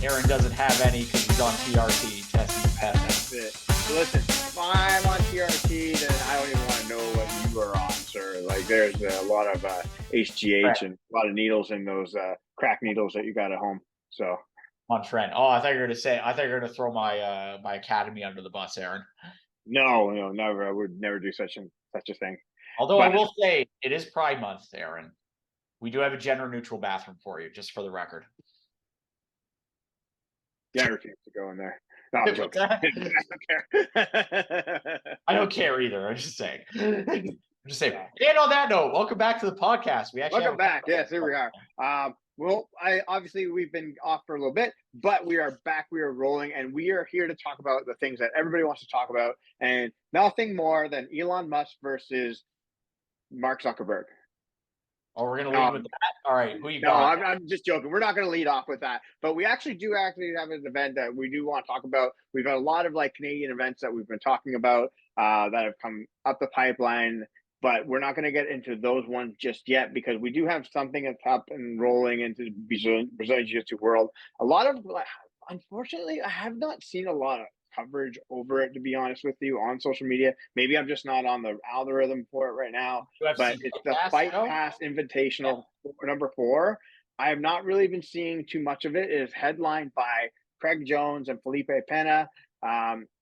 Aaron doesn't have any because he's on TRT testing That's it. So listen, if I'm on TRT, then I don't even want to know what you are on, sir. Like, there's a lot of HGH and a lot of needles in those crack needles that you got at home. So on trend. Oh, I thought you were going to throw my my academy under the bus, Aaron. no, never. I would never do such a thing. Although I will say it is Pride Month, Aaron. We do have a gender neutral bathroom for you, just for the record. Yeah, I refuse to go in there. No, I'm joking. I don't care. I don't care either. I'm just saying. And on that note, welcome back to the podcast. We actually welcome back. Yes, here we are. Well, we've been off for a little bit, but we are back. We are rolling, and we are here to talk about the things that everybody wants to talk about, and nothing more than Elon Musk versus Mark Zuckerberg. Oh, we're going to lead with that? All right, who you got? No, I'm just joking. We're not going to lead off with that. But we actually have an event that we do want to talk about. We've got a lot of Canadian events that we've been talking about that have come up the pipeline. But we're not going to get into those ones just yet because we do have something that's up and rolling into the Brazilian Jiu-Jitsu world. Unfortunately, I have not seen a lot of coverage over it, to be honest with you, on social media. Maybe I'm just not on the algorithm for it right now. UFC but it's the Fight Pass Invitational number 4. I have not really been seeing too much of it. It is headlined by Craig Jones and Feilpe Pena.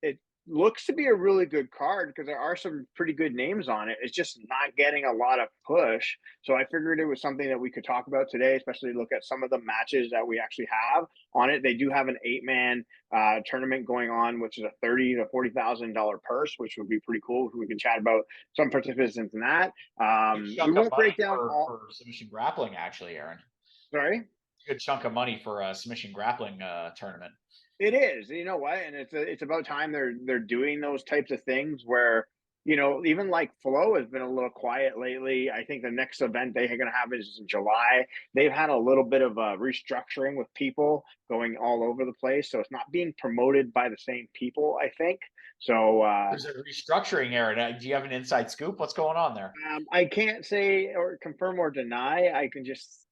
It looks to be a really good card because there are some pretty good names on it. It's just not getting a lot of push. So I figured it was something that we could talk about today, especially look at some of the matches that we actually have on it. They do have an 8-man tournament going on, which is a $30,000 to $40,000 purse, which would be pretty cool. We can chat about some participants in that. We won't break down for submission grappling, actually, Aaron. Sorry? Good chunk of money for a submission grappling tournament. It is, you know what, and it's about time they're doing those types of things where, even like Flow has been a little quiet lately. I think the next event they're going to have is in July. They've had a little bit of a restructuring with people going all over the place, so it's not being promoted by the same people, I think. So there's a restructuring, Aaron. Do you have an inside scoop? What's going on there? I can't say or confirm or deny. I can just.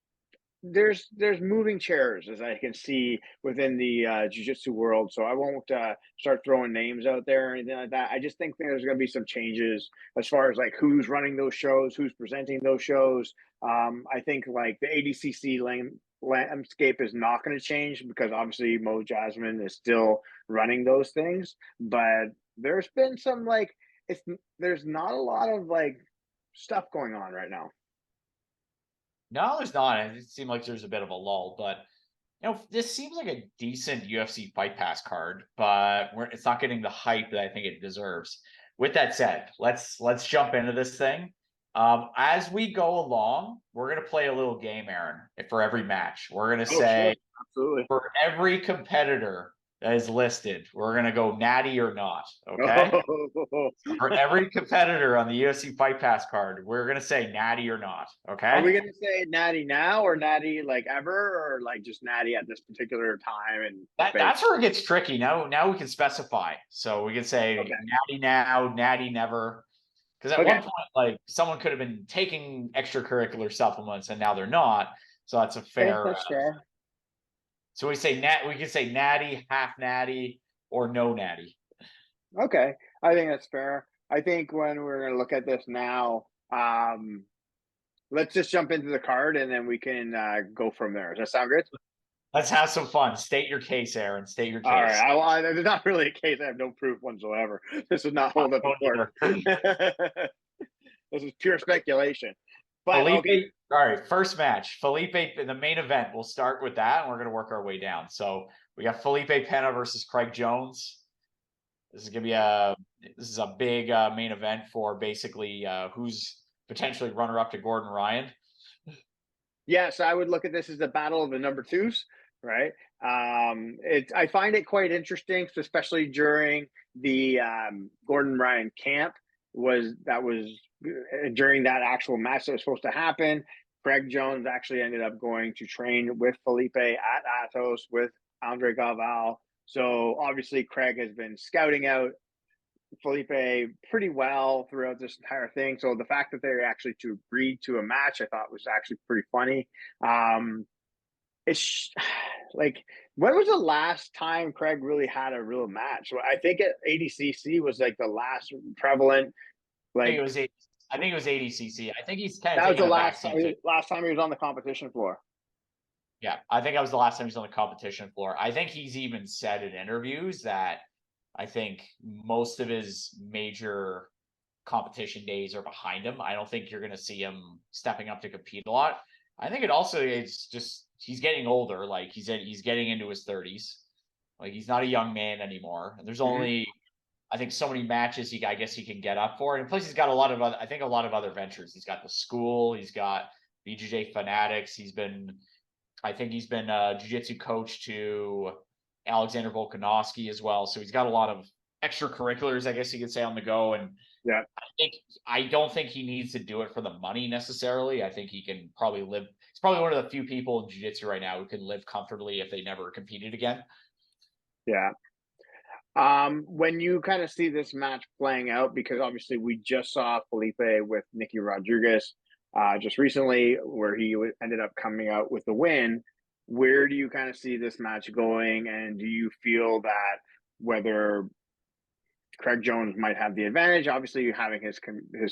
There's moving chairs, as I can see within the jiu-jitsu world. So I won't start throwing names out there or anything like that. I just think there's going to be some changes as far as who's running those shows, who's presenting those shows. I think the ADCC landscape is not going to change because obviously Mo Jasmine is still running those things. But there's been some there's not a lot of stuff going on right now. No, there's not. It seemed like there's a bit of a lull, but this seems like a decent UFC Fight Pass card, but it's not getting the hype that I think it deserves. With that said, let's jump into this thing. As we go along, we're gonna play a little game, Aaron, for every match. We're gonna say absolutely for every competitor that is listed, we're gonna go natty or not. Okay. For every competitor on the UFC Fight Pass card, we're gonna say natty or not. Okay. Are we gonna say natty now or natty ever or just natty at this particular time? And that's where it gets tricky. Now we can specify. So we can say natty now, natty never. Because at one point, someone could have been taking extracurricular supplements and now they're not. So that's a fair. That's fair. So we can say natty, half natty, or no natty. Okay, I think that's fair. I think when we're going to look at this now, let's just jump into the card and then we can go from there. Does that sound good? Let's have some fun. State your case, Aaron. State your case. All right. There's not really a case. I have no proof whatsoever. This is not hold up the court. This is pure speculation. But, Felipe, all right, first match. Felipe in the main event. We'll start with that, and we're going to work our way down. So we got Feilpe Pena versus Craig Jones. This is going to be a big main event for basically who's potentially runner-up to Gordon Ryan. Yes, I would look at this as the battle of the number 2s, right? I find it quite interesting, especially during the Gordon Ryan camp. During that actual match that was supposed to happen. Craig Jones actually ended up going to train with Felipe at Atos with Andre Galval. So obviously Craig has been scouting out Felipe pretty well throughout this entire thing. So the fact that they actually agreed to a match, I thought was actually pretty funny. it's like, when was the last time Craig really had a real match? I think at ADCC was like the last prevalent, I think like it was I think it was ADCC. I think he's kind of that was taken the a backseat. last time he was on the competition floor. Yeah, I think that was the last time he was on the competition floor. I think he's even said in interviews that I think most of his major competition days are behind him. I don't think you're going to see him stepping up to compete a lot. I think it also is just he's getting older. Like he's getting into his 30s. Like he's not a young man anymore. And there's only I think so many matches I guess he can get up for. And plus he's got a lot of other, I think a lot of other ventures. He's got the school, he's got BJJ Fanatics, I think he's been a jiu-jitsu coach to Alexander Volkanovski as well. So he's got a lot of extracurriculars, I guess you could say, on the go. And Yeah. I don't think he needs to do it for the money necessarily. I think he can probably live. He's probably one of the few people in jiu-jitsu right now who can live comfortably if they never competed again. Yeah. When you kind of see this match playing out, because obviously we just saw Felipe with Nicky Rodriguez just recently, where he ended up coming out with the win. Where do you kind of see this match going? And do you feel that whether Craig Jones might have the advantage, obviously having his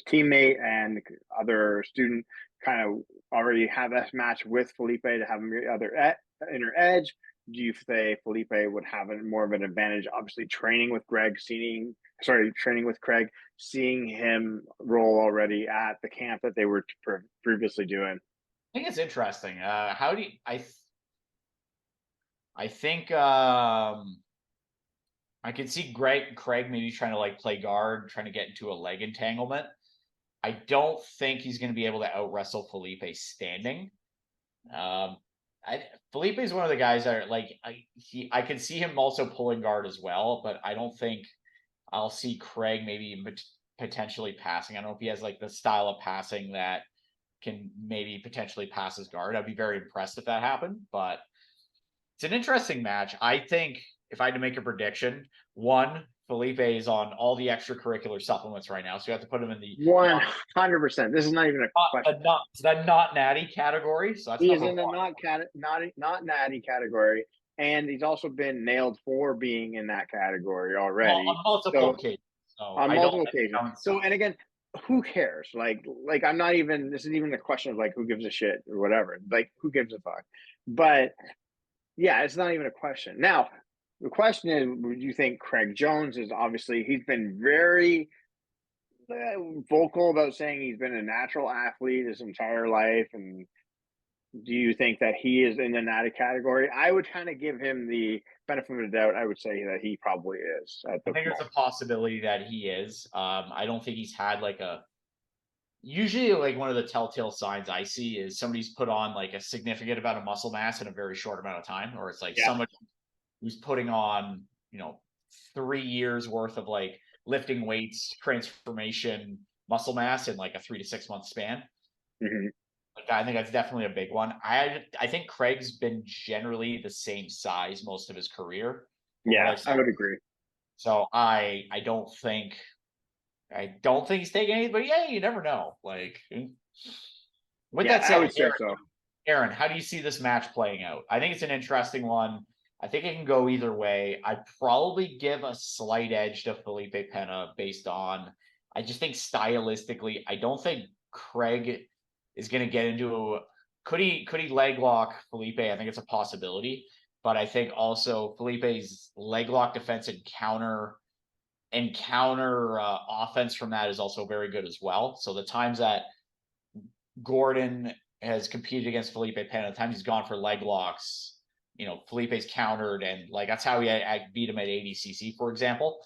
teammate and other student kind of already have that match with Felipe to have the other inner edge? Do you say Felipe would have more of an advantage? Obviously, training with Craig, seeing him roll already at the camp that they were previously doing. I think it's interesting. How do you, I think I could see Craig maybe trying to like play guard, trying to get into a leg entanglement. I don't think he's going to be able to out wrestle Felipe standing. Felipe is one of the guys that are like I can see him also pulling guard as well, but I don't think I'll see Craig maybe potentially passing. I don't know if he has like the style of passing that can maybe potentially pass his guard. I'd be very impressed if that happened, but it's an interesting match. I think if I had to make a prediction, one, Felipe is on all the extracurricular supplements right now, so you have to put him in the 100%. This is not even a question. Not natty category. So that's he is in the not natty category, and he's also been nailed for being in that category already on multiple occasions. On multiple occasions. So, and again, who cares? Like I'm not even. This isn't even a question of like who gives a shit or whatever. Like who gives a fuck? But yeah, it's not even a question. Now, the question is, would you think Craig Jones is obviously he's been very vocal about saying he's been a natural athlete his entire life, and do you think that he is in the natty category? I would kind of give him the benefit of the doubt. I would say that he probably is. I think there's a possibility that he is. I don't think he's had like usually like one of the telltale signs I see is somebody's put on like a significant amount of muscle mass in a very short amount of time, or it's like somebody who's putting on, 3 years worth of like lifting weights, transformation, muscle mass in like a 3 to 6 month span. Mm-hmm. Like I think that's definitely a big one. I think Craig's been generally the same size most of his career. Yeah, I would agree. So I don't think he's taking anything, but yeah, you never know. Like with that said, I would say so. Aaron, how do you see this match playing out? I think it's an interesting one. I think it can go either way. I'd probably give a slight edge to Feilpe Pena based on I just think stylistically, I don't think Craig is going to get into could he leg lock Felipe? I think it's a possibility, but I think also Felipe's leg lock defense and counter offense from that is also very good as well. So the times that Gordon has competed against Feilpe Pena, the times he's gone for leg locks, Felipe's countered, and like that's how he beat him at ADCC, for example.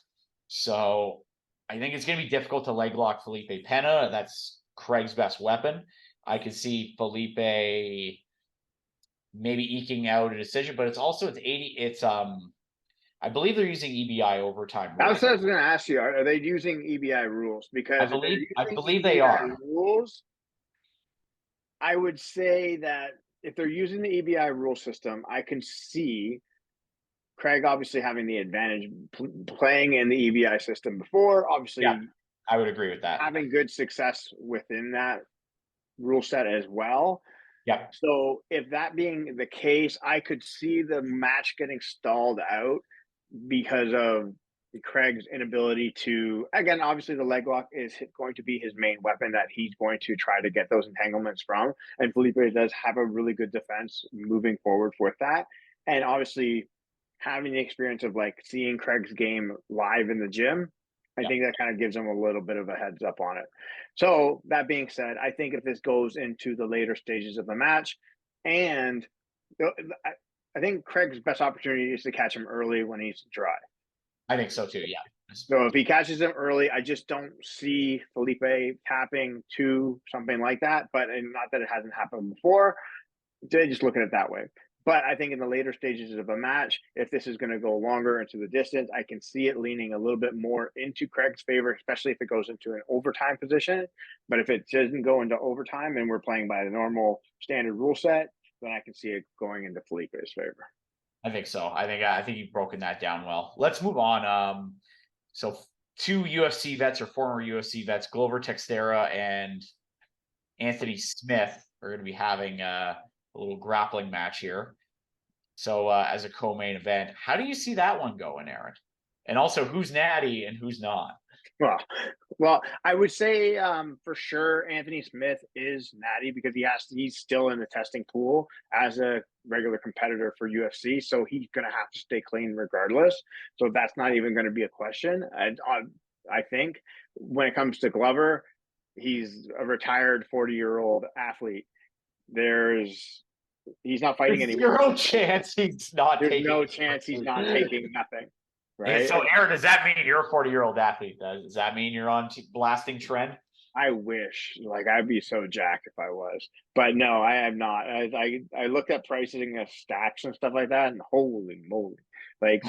So I think it's going to be difficult to leg lock Feilpe Pena. That's Craig's best weapon. I could see Felipe maybe eking out a decision, but it's 80. It's I believe they're using EBI overtime rules. That's what I was going to ask you. Are they using EBI rules? Because I believe they are. Rules, I would say that if they're using the EBI rule system, I can see Craig obviously having the advantage playing in the EBI system before. Obviously, yeah, I would agree with that. Having good success within that rule set as well. Yeah. So if that being the case, I could see the match getting stalled out because of Craig's inability to, again, obviously the leg lock is going to be his main weapon that he's going to try to get those entanglements from. And Felipe does have a really good defense moving forward with that. And obviously having the experience of like seeing Craig's game live in the gym, I think that kind of gives him a little bit of a heads up on it. So that being said, I think if this goes into the later stages of the match, and I think Craig's best opportunity is to catch him early when he's dry. I think so too. Yeah. So if he catches him early, I just don't see Felipe tapping to something like that. But and not that it hasn't happened before, just look at it that way. But I think in the later stages of a match, if this is going to go longer into the distance, I can see it leaning a little bit more into Craig's favor, especially if it goes into an overtime position. But if it doesn't go into overtime and we're playing by the normal standard rule set, then I can see it going into Felipe's favor. I think so. I think you've broken that down well. Let's move on. So 2 UFC vets or former UFC vets, Glover Teixeira and Anthony Smith, are going to be having a little grappling match here. So as a co-main event, how do you see that one going, Aaron? And also, who's natty and who's not? Well, I would say for sure Anthony Smith is natty because he's still in the testing pool as a regular competitor for UFC, so he's going to have to stay clean regardless. So that's not even going to be a question. I think when it comes to Glover, he's a retired 40-year-old athlete. He's not fighting anymore. There's no chance he's not. There's no chance he's not taking nothing. Right. And so, Aaron, does that mean you're a 40-year-old athlete? Does that mean you're on blasting trend? I wish, like, I'd be so jacked if I was, but no, I am not. I looked at pricing of stacks and stuff like that, and holy moly, like,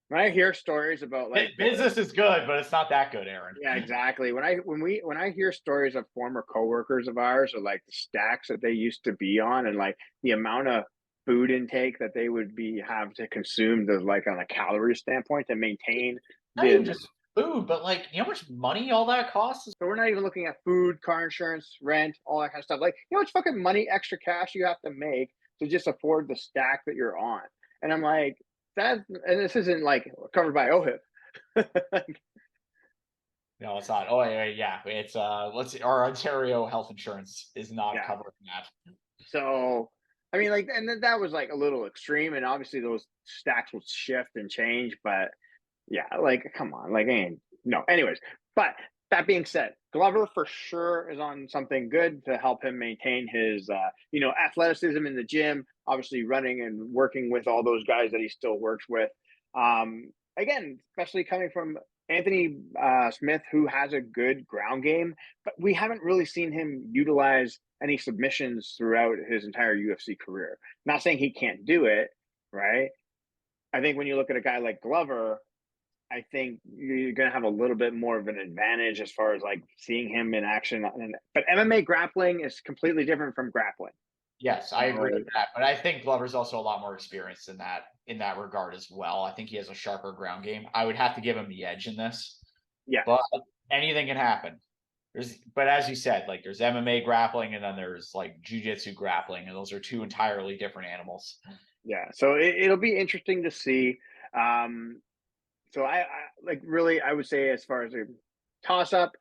when I hear stories about like business is good, but it's not that good, Aaron. Yeah, exactly. When I hear stories of former coworkers of ours or like the stacks that they used to be on, and like the amount of food intake that they would have to consume like on a calorie standpoint to maintain not even just food, but like you know how much money all that costs? So we're not even looking at food, car insurance, rent, all that kind of stuff. Like, you know how much fucking money, extra cash you have to make to just afford the stack that you're on. And I'm like, and this isn't like covered by OHIP. No, it's not. Oh yeah. It's our Ontario health insurance is not covering that. So I mean, like, and that was like a little extreme, and obviously those stacks will shift and change, but yeah, like, come on, like, no. Anyways, but that being said, Glover for sure is on something good to help him maintain his, athleticism in the gym, obviously running and working with all those guys that he still works with. Again, especially coming from Anthony Smith, who has a good ground game, but we haven't really seen him utilize any submissions throughout his entire UFC career. Not saying he can't do it, right? I think when you look at a guy like Glover, I think you're going to have a little bit more of an advantage as far as like seeing him in action. But MMA grappling is completely different from grappling. Yes, I agree with that. But I think Glover's also a lot more experienced in that regard as well. I think he has a sharper ground game. I would have to give him the edge in this. Yeah. But anything can happen. But as you said, like there's MMA grappling and then there's like jiu-jitsu grappling, and those are two entirely different animals. Yeah. So it'll be interesting to see. So I like really, I would say as far as a toss up,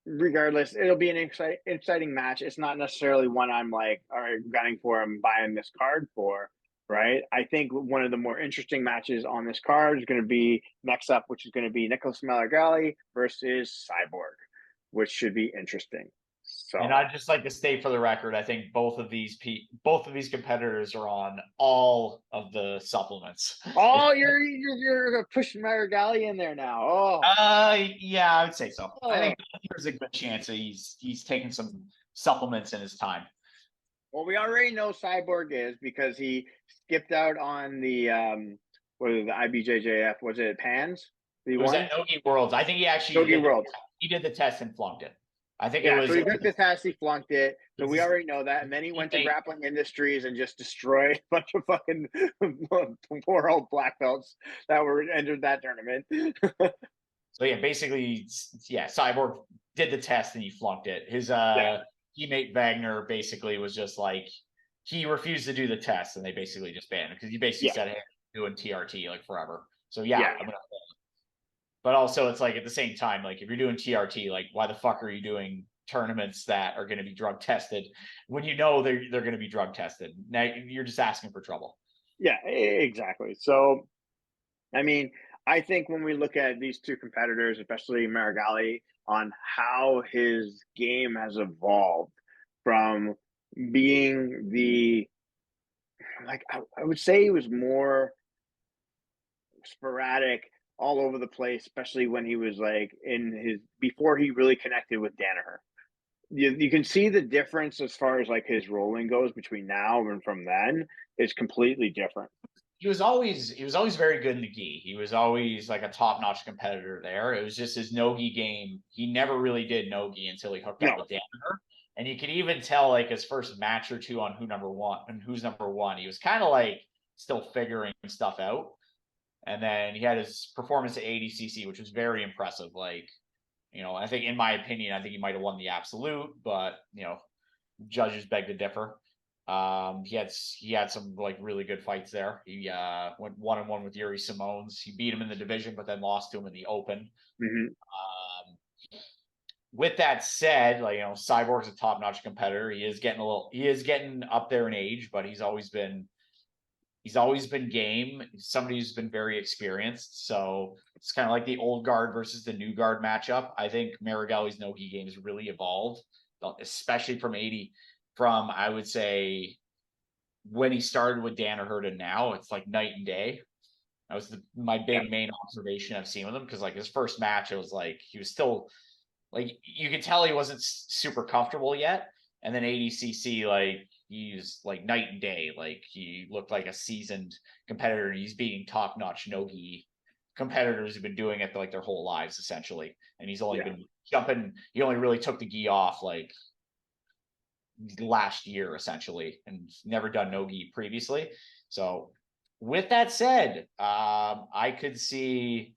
regardless, it'll be an exciting match. It's not necessarily one I'm like, all right, gunning for, I'm buying this card for, right? I think one of the more interesting matches on this card is going to be next up, which is going to be Nicholas Meregali versus Cyborg, which should be interesting. So, and I'd just like to state for the record, I think both of these competitors are on all of the supplements. Oh, you're pushing Meregali in there now. Oh, yeah, I would say so. I think there's a good chance that he's taking some supplements in his time. Well, we already know Cyborg is because he skipped out on the what is it, the IBJJF? Was it PANS? It was at Nogi Worlds. I think he actually he did the test and flunked it. I think it was. So he took the test, he flunked it. So we already know that. And then he went to Grappling Industries and just destroyed a bunch of fucking poor old black belts that entered that tournament. So yeah, basically, Cyborg did the test and he flunked it. His teammate Wagner basically was just like, he refused to do the test, and they basically just banned him because he basically said, "Hey, I'm doing TRT like forever." So I'm gonna. But also, it's like at the same time, like if you're doing TRT, like why the fuck are you doing tournaments that are going to be drug tested when you know they're going to be drug tested? Now you're just asking for trouble. Yeah, exactly. So, I mean, I think when we look at these two competitors, especially Meregali, on how his game has evolved from being the, like, I would say he was more sporadic all over the place, especially when he was like in his, before he really connected with Danaher. You can see the difference as far as like his rolling goes between now and from then is completely different. He was always very good in the gi. He was always like a top notch competitor there. It was just his no-gi game. He never really did no-gi until he hooked up with Danaher. And you could even tell like his first match or two on who's number one. He was kind of like still figuring stuff out. And then he had his performance at ADCC, which was very impressive. Like, I think in my opinion, I think he might have won the absolute, but judges beg to differ. He had some like really good fights there. He went 1-1 with Yuri Simones. He beat him in the division, but then lost to him in the open. With that said, like Cyborg's a top notch competitor. He is getting up there in age, but he's always been game. Somebody who's been very experienced. So it's kind of like the old guard versus the new guard matchup. I think Meregali's no-gi game has really evolved, especially from I would say when he started with Danaher to now. It's like night and day. That was my big main observation I've seen with him, because like his first match, it was like he was still like, you could tell he wasn't super comfortable yet. And then ADCC, like he's like night and day. Like he looked like a seasoned competitor. He's beating top notch no-gi competitors who've been doing it like their whole lives essentially. And he's only been jumping. He only really took the gi off like last year essentially, and never done no-gi previously. So with that said, I could see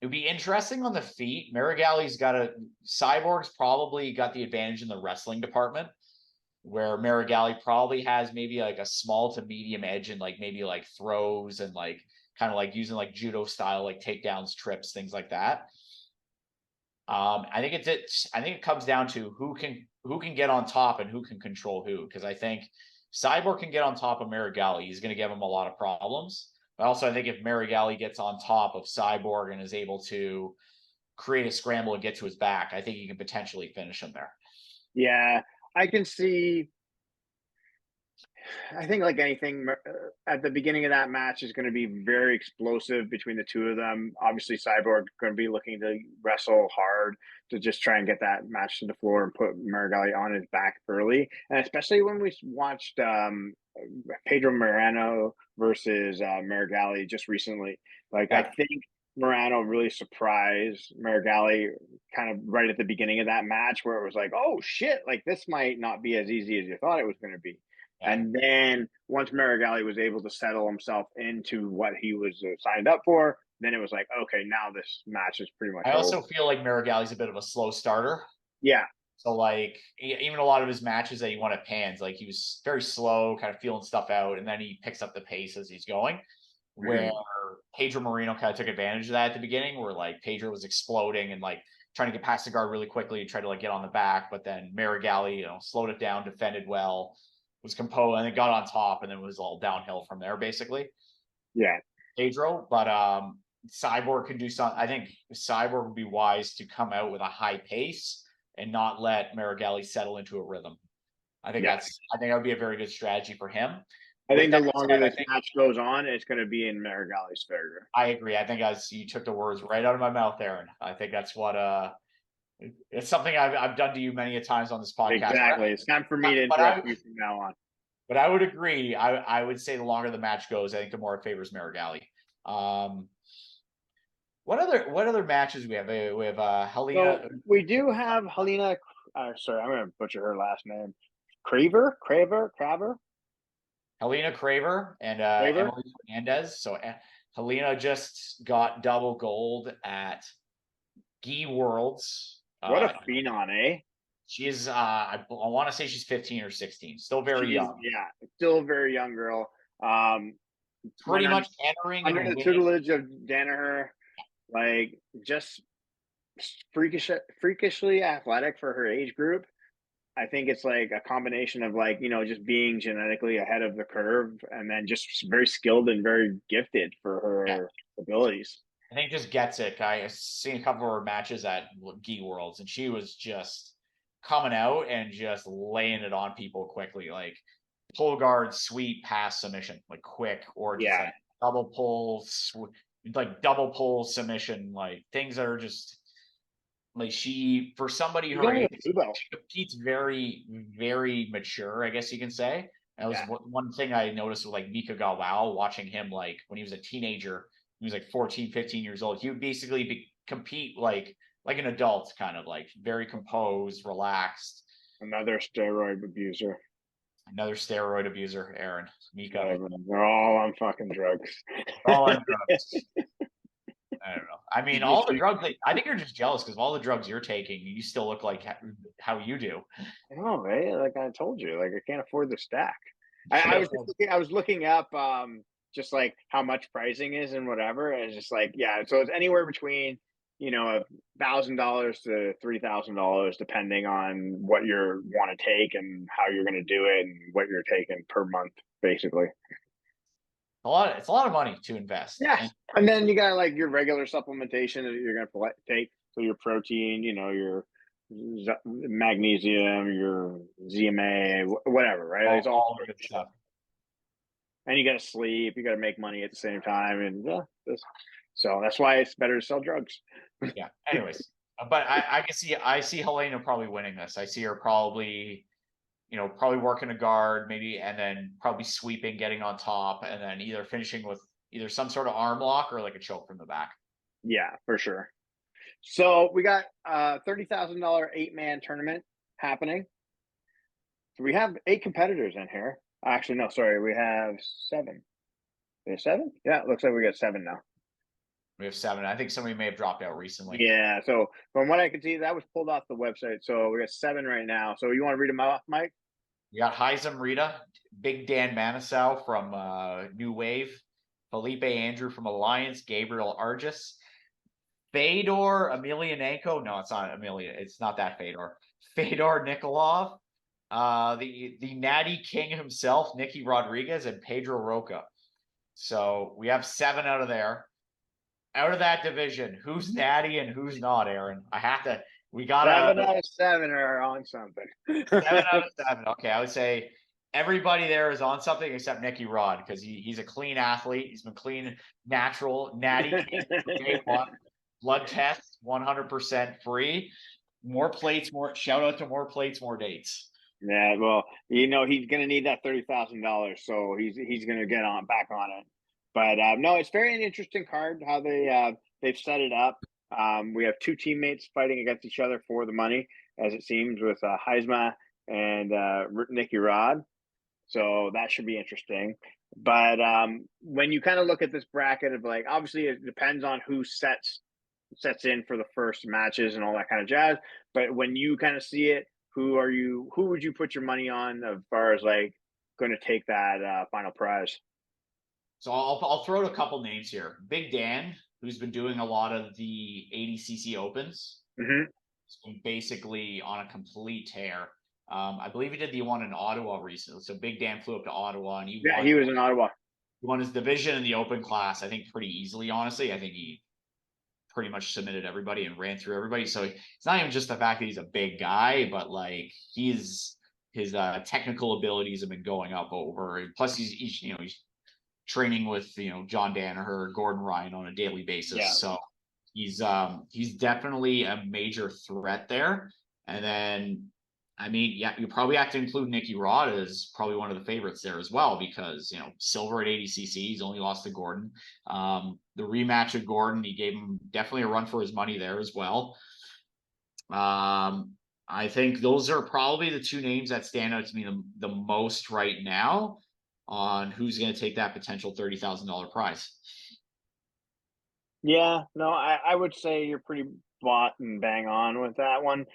it would be interesting on the feet. Meregali's Cyborg's probably got the advantage in the wrestling department, where Meregali probably has maybe like a small to medium edge in like maybe like throws and like kind of like using like judo style like takedowns, trips, things like that. I think it comes down to who can get on top and who can control who, because I think Cyborg can get on top of Meregali. He's going to give him a lot of problems. But also, I think if Meregali gets on top of Cyborg and is able to create a scramble and get to his back, I think he can potentially finish him there. Yeah, I can see. I think like anything at the beginning of that match is going to be very explosive between the two of them. Obviously, Cyborg going to be looking to wrestle hard to just try and get that match to the floor and put Meregali on his back early. And especially when we watched Pedro Moreno versus Meregali just recently. Like, I think Moreno really surprised Meregali kind of right at the beginning of that match, where it was like, oh shit, like this might not be as easy as you thought it was going to be. Yeah. And then once Meregali was able to settle himself into what he was signed up for, then it was like, okay, now this match is pretty much I also feel like Meregali's a bit of a slow starter. Yeah. So like even a lot of his matches that he won at Pans, like he was very slow, kind of feeling stuff out, and then he picks up the pace as he's going. Where Pedro Moreno kind of took advantage of that at the beginning, where like Pedro was exploding and like trying to get past the guard really quickly and try to like get on the back, but then Meregali, slowed it down, defended well, was composed, and it got on top, and then it was all downhill from there, basically. Yeah. Pedro, but Cyborg can do something. I think Cyborg would be wise to come out with a high pace and not let Meregali settle into a rhythm. I think that would be a very good strategy for him. I think the longer this match goes on, it's going to be in Meregali's favor. I agree. I think as you took the words right out of my mouth, Aaron. I think that's what it's something I've done to you many a times on this podcast. Exactly. It's time for me to interrupt you from now on. But I would agree. I would say the longer the match goes, I think the more it favors Meregali. What other matches we have? We have Helena. So we do have Helena. Sorry, I'm going to butcher her last name. Crevar. Helena Crevar and Emily Fernandez. So Helena just got double gold at Gi Worlds. What a phenom, eh? She is, I want to say she's 15 or 16, still very young. Yeah, still a very young girl. Pretty much entering under and the winning. tutelage of Danaher, like just freakishly athletic for her age group. I think it's like a combination of like, just being genetically ahead of the curve and then just very skilled and very gifted for her abilities. I think just gets it. I seen a couple of her matches at Gi Worlds, and she was just coming out and just laying it on people quickly, like pull guard, sweep, pass, submission, like quick, or just like double pull, like double pull submission, like things that are just like she, for somebody her age, she competes very, very mature, I guess you can say. And that was one thing I noticed with like Mika Galvao, watching him like when he was a teenager, he was like 14, 15 years old. He would basically compete like an adult, kind of like very composed, relaxed. Another steroid abuser. Aaron. Mika. They're all on fucking drugs. All on drugs. I don't know. I mean, all the drugs. I think you're just jealous because all the drugs you're taking, you still look like how you do. I know, right? Like I told you, like I can't afford the stack. I was looking up just like how much pricing is and whatever. And it's just like, yeah, so it's anywhere between $1,000 to $3,000 depending on what you want to take and how you're going to do it and what you're taking per month, basically. It's a lot of money to invest. Yeah, and then you got like your regular supplementation that you're going to take, so your protein, your magnesium, your ZMA, whatever, right? It's all good stuff. And you got to sleep, you got to make money at the same time, and so that's why it's better to sell drugs. Yeah. Anyways, but I see Helena probably winning this. I see her probably working a guard maybe, and then probably sweeping, getting on top, and then either finishing with either some sort of arm lock or like a choke from the back. Yeah, for sure. So we got a $30,000 8-man tournament happening. So we have 8 competitors in here. Actually, no, sorry, we have 7. We have 7? Yeah, it looks like we got 7 now. We have 7. I think somebody may have dropped out recently. Yeah, so from what I can see, that was pulled off the website. So we got 7 right now. So you want to read them off, Mike? We got Haisam Rida, Big Dan Manasoiu from New Wave, Felipe Andrew from Alliance, Gabriel Arges, Fedor Emelianenko. No, it's not Amelia. It's not that Fedor. Fedor Nikolov, the Natty King himself, Nicky Rodriguez, and Pedro Rocha. So we have 7 out of there. Out of that division, who's natty and who's not, Aaron? We got 7 out of 7 are on something. 7 out of 7. Okay, I would say everybody there is on something except Nicky Rod because he's a clean athlete. He's been clean, natural, natty, day one, blood test, 100% free. More plates, shout out to more plates, more dates. Yeah, well, he's going to need that $30,000, so he's going to get back on it. But no, it's very interesting card how they've set it up. We have 2 teammates fighting against each other for the money, as it seems, with Haisam and Nicky Rod. So that should be interesting. But when you kind of look at this bracket of like, obviously it depends on who sets in for the first matches and all that kind of jazz. But when you kind of see it, who would you put your money on as far as like going to take that final prize? So I'll throw out a couple names here. Big Dan, who's been doing a lot of the ADCC Opens, basically on a complete tear. I believe he did the one in Ottawa recently. So Big Dan flew up to Ottawa and he was in Ottawa. He won his division in the open class, I think, pretty easily, honestly. I think he pretty much submitted everybody and ran through everybody. So it's not even just the fact that he's a big guy, but like his technical abilities have been going up over. Plus he's training with John Danaher, Gordon Ryan on a daily basis. Yeah. So he's definitely a major threat there. And then you probably have to include Nicky Rod as probably one of the favorites there as well, because silver at ADCC, he's only lost to Gordon. The rematch of Gordon, he gave him definitely a run for his money there as well. I think those are probably the 2 names that stand out to me the most right now on who's going to take that potential $30,000 prize. Yeah, no, I would say you're pretty bought and bang on with that one.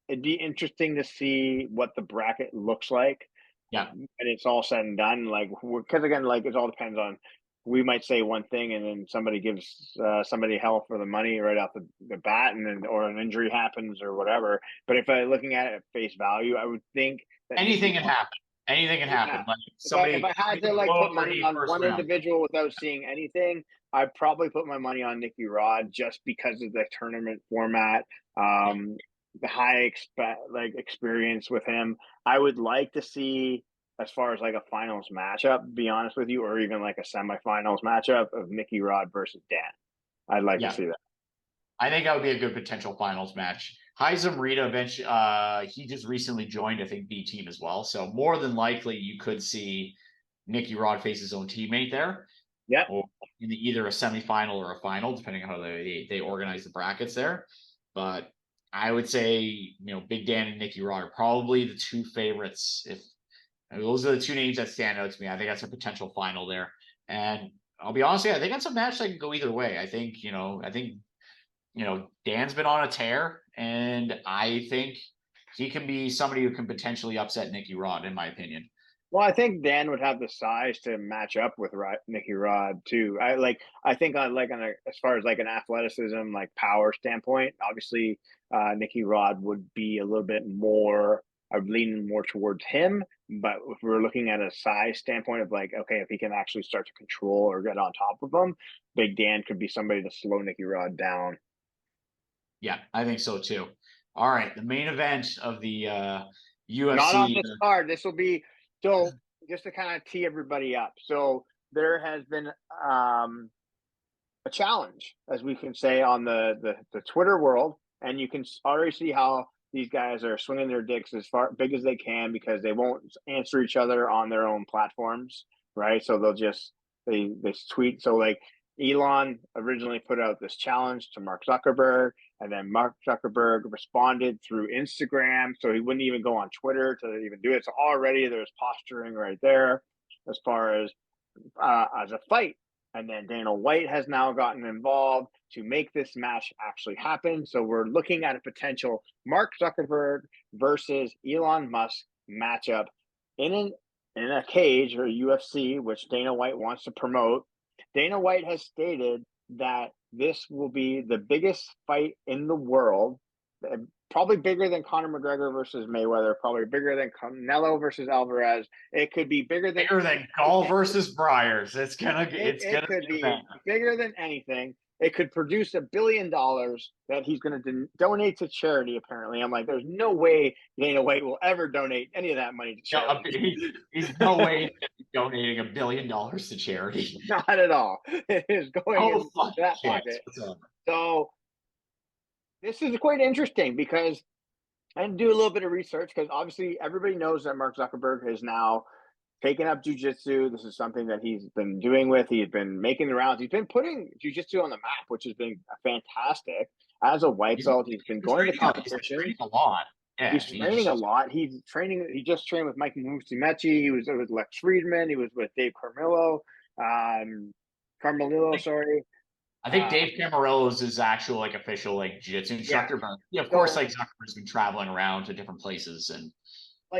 it'd be interesting to see what the bracket looks like. Yeah. And it's all said and done. Like, because again, like it all depends on. We might say one thing, and then somebody gives somebody hell for the money right off the bat, and then or an injury happens or whatever. But if I looking at it at face value, I would think that anything can happen. Anything can happen. Like if I had to like put money on one individual without seeing anything, I'd probably put my money on Nicky Rod just because of the tournament format, the high experience with him. I would like to see, as far as like a finals matchup, be honest with you, or even like a semifinals matchup of Nicky Rod versus Dan. I'd like to see that. I think that would be a good potential finals match. Haisam Rida eventually, he just recently joined, I think, B team as well. So more than likely, you could see Nicky Rod face his own teammate there. Yeah. Or in either a semifinal or a final, depending on how they organize the brackets there. But I would say, Big Dan and Nicky Rod are probably the two favorites. Those are the two names that stand out to me. I think that's a potential final there. And I'll be honest with you, I think that's a match that can go either way. I think Dan's been on a tear, and I think he can be somebody who can potentially upset Nicky Rod, in my opinion. Well, I think Dan would have the size to match up with Nicky Rod too. I think as far as like an athleticism, like power standpoint, obviously Nicky Rod would be a little bit more. I would lean more towards him, but if we're looking at a size standpoint of like, okay, if he can actually start to control or get on top of him, Big Dan could be somebody to slow Nicky Rod down. Yeah, I think so too. All right, the main event of the UFC. Not on this card. This will be so just to kind of tee everybody up. So there has been a challenge, as we can say, on the Twitter world, and you can already see how these guys are swinging their dicks as far big as they can because they won't answer each other on their own platforms, right? So they'll just they tweet. So like Elon originally put out this challenge to Mark Zuckerberg, and then Mark Zuckerberg responded through Instagram. So he wouldn't even go on Twitter to even do it. So already there's posturing right there as far as a fight. And then Dana White has now gotten involved to make this match actually happen. So we're looking at a potential Mark Zuckerberg versus Elon Musk matchup in a cage or UFC, which Dana White wants to promote. Dana White has stated that this will be the biggest fight in the world, probably bigger than Conor McGregor versus Mayweather, probably bigger than Canelo versus Alvarez. It could be bigger than Gall versus Briars. It could be bigger than anything. It could produce $1 billion that he's going to donate to charity. Apparently, I'm like, there's no way Dana White will ever donate any of that money to charity. He's no way donating $1 billion to charity. Not at all. It is going into that pocket. So this is quite interesting because I did do a little bit of research because obviously everybody knows that Mark Zuckerberg has now taken up jiu-jitsu. This is something that he's been doing he's been making the rounds. He's been putting jiu-jitsu on the map, which has been fantastic. As a white belt, he's been going to competition. He's training a lot. Yeah, he's training a lot. He just trained with Mike Musumeci. He was with Lex Friedman. He was with Dave Carmillo. Sorry. I think Dave Camarillo is his actual official jiu-jitsu instructor, but of course Zuckerberg's been traveling around to different places and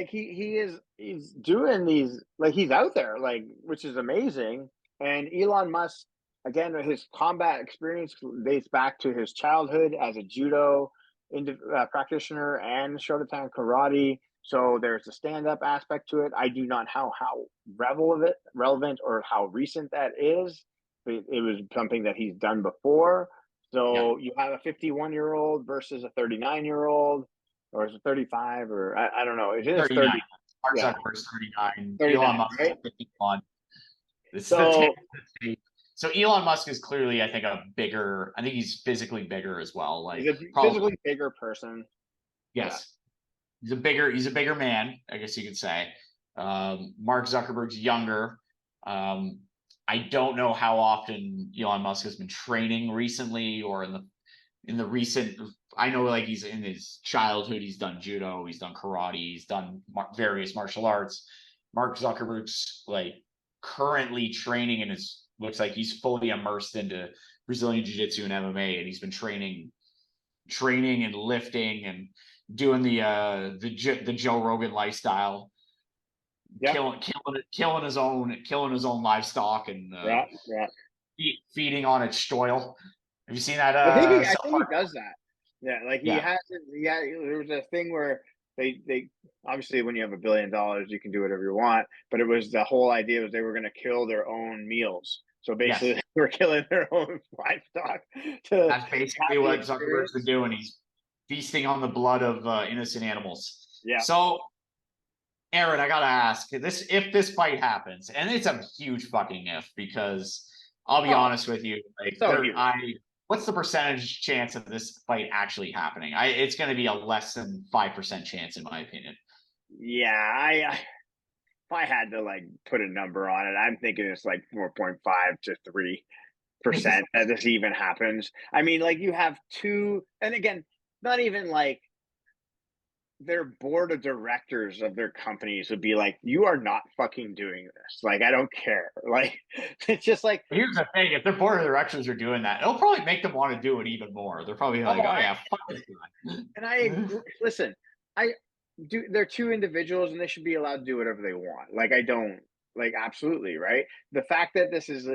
he's doing these he's out there which is amazing. And Elon Musk, again, his combat experience dates back to his childhood as a judo practitioner and Shotokan karate. So there's a stand-up aspect to it. I do not know how relevant or how recent that is. It was something that he's done before. So you have a 51-year-old versus a 39-year-old, or is it 35? Or I don't know. It is 30. Mark Zuckerberg's 39. Elon Musk is 51. So Elon Musk is clearly, I think, he's physically bigger as well. He's a physically bigger person. Yes. Yeah. He's a bigger man, I guess you could say. Mark Zuckerberg's younger. I don't know how often Elon Musk has been training recently or in the recent. I know he's in his childhood, he's done judo, he's done karate, he's done various martial arts. Mark Zuckerberg's currently training and looks like he's fully immersed into Brazilian Jiu-Jitsu and MMA, and he's been training and lifting and doing the Joe Rogan lifestyle, Yeah. killing his own livestock and Yeah. feeding on its spoil. Have you seen that? I think he does that. Yeah, like he Yeah. hasn't. Yeah, there was a thing where they obviously when you have $1 billion, you can do whatever you want. But it was the whole idea was they were going to kill their own meals. So basically, Yes. they were killing their own livestock to That's basically have the what Zuckerberg's been experience. doing. He's feasting on the blood of innocent animals. Yeah. So, Aaron, I gotta ask this: if this fight happens, and it's a huge fucking if, because I'll be honest with you, like So huge. what's the percentage chance of this fight actually happening? It's going to be a less than 5% chance, in my opinion. Yeah, if I had to like put a number on it, I'm thinking it's like 4.5 to 3% that this even happens. I mean, like you have two, and again, not even like their board of directors of their companies would be like, "You are not fucking doing this. Like, I don't care." Like, it's just like. Here's the thing: if their board of directors are doing that, it'll probably make them want to do it even more. They're probably like, "Oh yeah, fuck this guy." And I agree. Listen, I do. They're two individuals, and they should be allowed to do whatever they want. Like, I don't like absolutely right. The fact that this is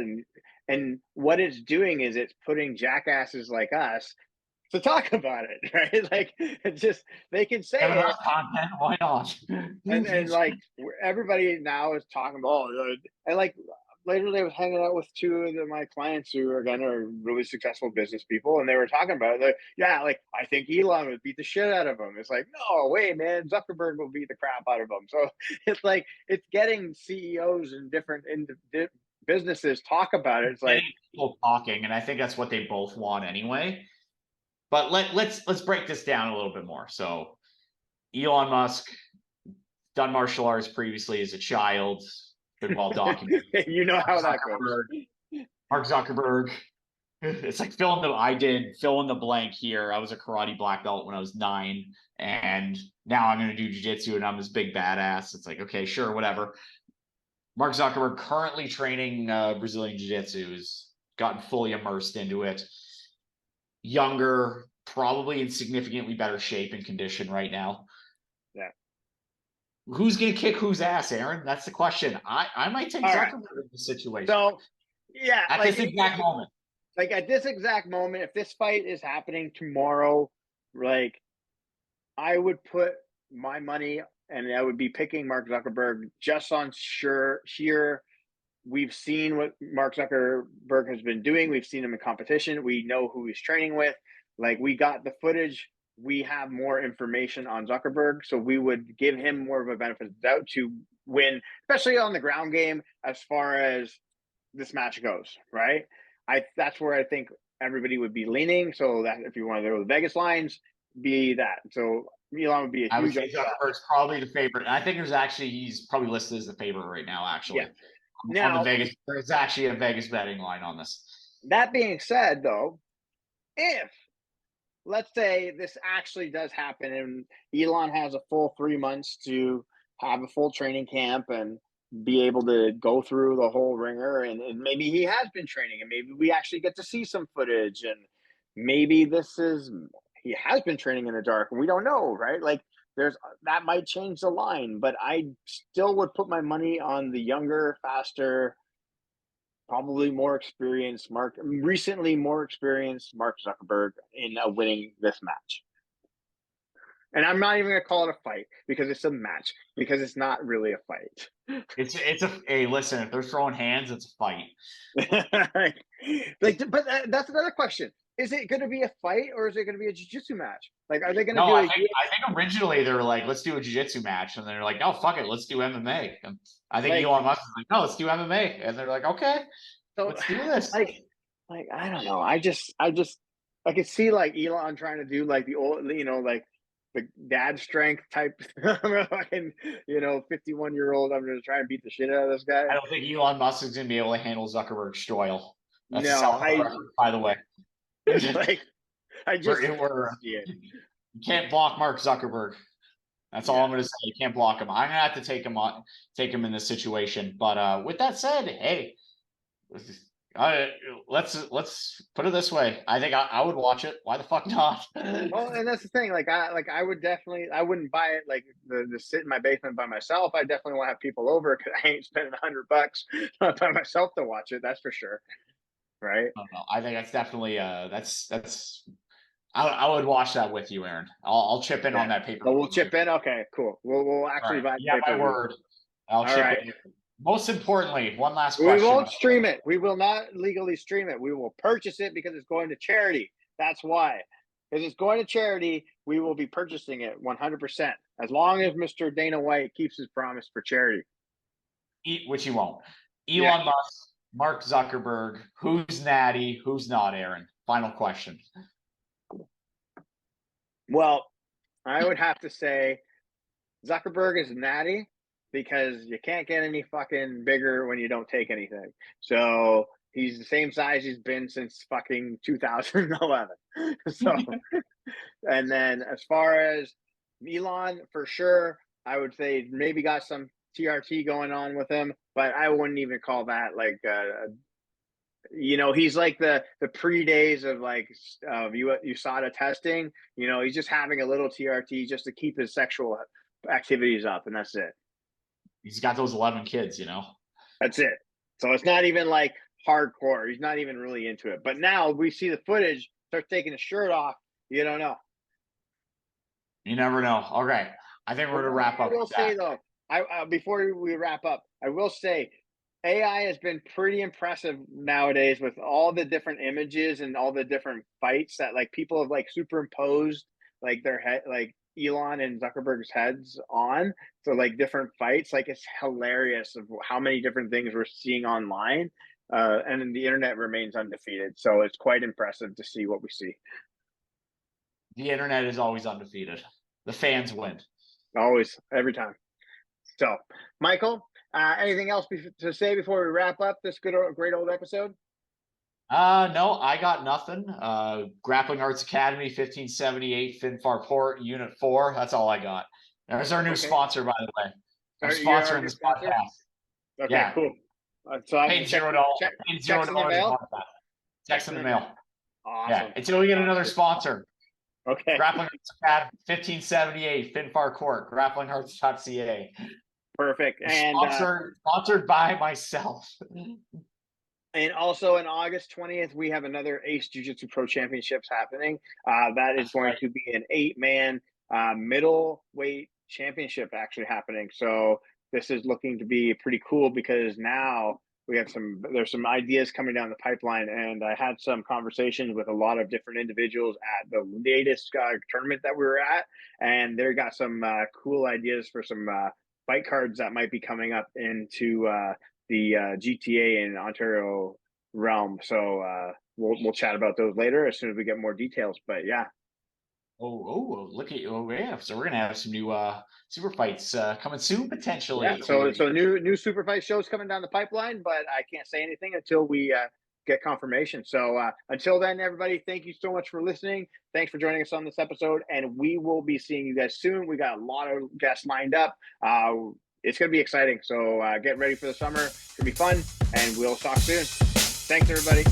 and what it's doing is it's putting jackasses like us to talk about it, right? Like, it just they can say Given it, our content, why not? and like everybody now is talking about, and like lately I was hanging out with two of my clients who again are really successful business people, and they were talking about it. Like, yeah, like I think Elon would beat the shit out of him. It's like, no way, man, Zuckerberg will beat the crap out of him. So it's like it's getting CEOs and different businesses talk about it. It's like people talking, and I think that's what they both want anyway. But let's break this down a little bit more. So Elon Musk done martial arts previously as a child, been well documented. you know how that goes. Mark Zuckerberg. It's like fill in the blank here. I was a karate black belt when I was 9, and now I'm going to do jiu-jitsu and I'm this big badass. It's like, okay, sure, whatever. Mark Zuckerberg currently training Brazilian jiu-jitsu, has gotten fully immersed into it. Younger, probably in significantly better shape and condition right now. Yeah. Who's going to kick whose ass, Aaron? That's the question. I might take Zuckerberg in this situation. So, yeah. At this exact moment. Like, at this exact moment, if this fight is happening tomorrow, like, I would put my money and I would be picking Mark Zuckerberg just on sheer. We've seen what Mark Zuckerberg has been doing. We've seen him in competition. We know who he's training with. Like, we got the footage. We have more information on Zuckerberg. So we would give him more of a benefit of the doubt to win, especially on the ground game as far as this match goes, right? That's where I think everybody would be leaning. So that if you want to go with Vegas lines, be that. So Elon would be a huge. I would say Zuckerberg's probably the favorite. And I think he's probably listed as the favorite right now, actually. Yeah. Now, on the Vegas, there's actually a Vegas betting line on this. That being said, though, if let's say this actually does happen and Elon has a full 3 months to have a full training camp and be able to go through the whole ringer, and maybe he has been training, and maybe we actually get to see some footage, and maybe he has been training in the dark, and we don't know, right? Like, there's that might change the line, but I still would put my money on the younger, faster, probably more experienced recently more experienced Mark Zuckerberg in winning this match. And I'm not even going to call it a fight because it's a match, because it's not really a fight. Hey, listen, if they're throwing hands, it's a fight. But that's another question. Is it going to be a fight or is it going to be a jiu-jitsu match? Like, are they going to No, do I think originally they were like, let's do a jiu-jitsu match. And they're like, no, fuck it, let's do MMA. And I think Elon Musk was like, no, let's do MMA. And they're like, okay, let's do this. Like, I don't know. I could see like Elon trying to do like the old, like the dad strength type. Fucking, 51-year-old. I'm going to try and beat the shit out of this guy. I don't think Elon Musk is going to be able to handle Zuckerberg's stroil. That's by the way. Like, you can't block Mark Zuckerberg. That's all I'm going to say. You can't block him. I'm going to have to take him in this situation. But with that said, hey, let's put it this way. I think I would watch it. Why the fuck not? Well, and that's the thing. I would definitely. I wouldn't buy it like the sit in my basement by myself. I definitely want to have people over because I ain't spending $100 by myself to watch it. That's for sure. Right. I think that's definitely that's. I would watch that with you, Aaron. I'll chip in on that paper. Oh, we'll chip in. Okay, cool. We'll actually buy. Yeah, my word. I'll chip in. Most importantly, one last question. We won't stream it. We will not legally stream it. We will purchase it because it's going to charity. That's why. Because it's going to charity, we will be purchasing it 100%. As long as Mr. Dana White keeps his promise for charity. Which he won't. Elon Musk, Mark Zuckerberg, who's natty, who's not, Aaron? Final question. Well, I would have to say Zuckerberg is natty because you can't get any fucking bigger when you don't take anything. So he's the same size he's been since fucking 2011. So, and then as far as Elon, for sure, I would say maybe got some TRT going on with him, but I wouldn't even call that like he's like the pre-days of like USADA testing. He's just having a little TRT just to keep his sexual activities up, and that's it. He's got those 11 kids, That's it. So it's not even like hardcore. He's not even really into it. But now we see the footage, starts taking his shirt off. You don't know. You never know. Okay. I think we're going to wrap up. I will say, though, before we wrap up, I will say AI has been pretty impressive nowadays with all the different images and all the different fights that like people have like superimposed like their head, like Elon and Zuckerberg's heads on. So like different fights, like it's hilarious of how many different things we're seeing online. And then the internet remains undefeated. So it's quite impressive to see what we see. The internet is always undefeated. The fans win. Always, every time. So, Michael, anything else to say before we wrap up this great old episode? No, I got nothing. Grappling Arts Academy, 1578, Finfar Port, Unit 4. That's all I got. There's our new sponsor, by the way. I'm sponsoring this podcast. Okay, cool. So I'm paying $0. Paying $0 a month. Checks in the mail. Awesome. Yeah, until we get another sponsor. Okay. Grappling Arts Academy, 1578, Finfar Court, grapplingarts.ca. Perfect. And sponsored by myself. And also on August 20th, we have another Ace Jiu-Jitsu Pro Championships happening. That is going to be an 8-man middleweight championship actually happening. So this is looking to be pretty cool because now we have there's some ideas coming down the pipeline, and I had some conversations with a lot of different individuals at the latest tournament that we were at, and they got some cool ideas for some fight cards that might be coming up into the GTA and Ontario realm. So we'll chat about those later as soon as we get more details. But yeah. Oh, look at you! Oh, yeah. So we're gonna have some new super fights coming soon potentially. Yeah. So new super fight shows coming down the pipeline, but I can't say anything until we get confirmation. So until then, everybody, thank you so much for listening. Thanks for joining us on this episode, and we will be seeing you guys soon. We got a lot of guests lined up. It's going to be exciting. So get ready for the summer. It's going to be fun, and we'll talk soon. Thanks, everybody.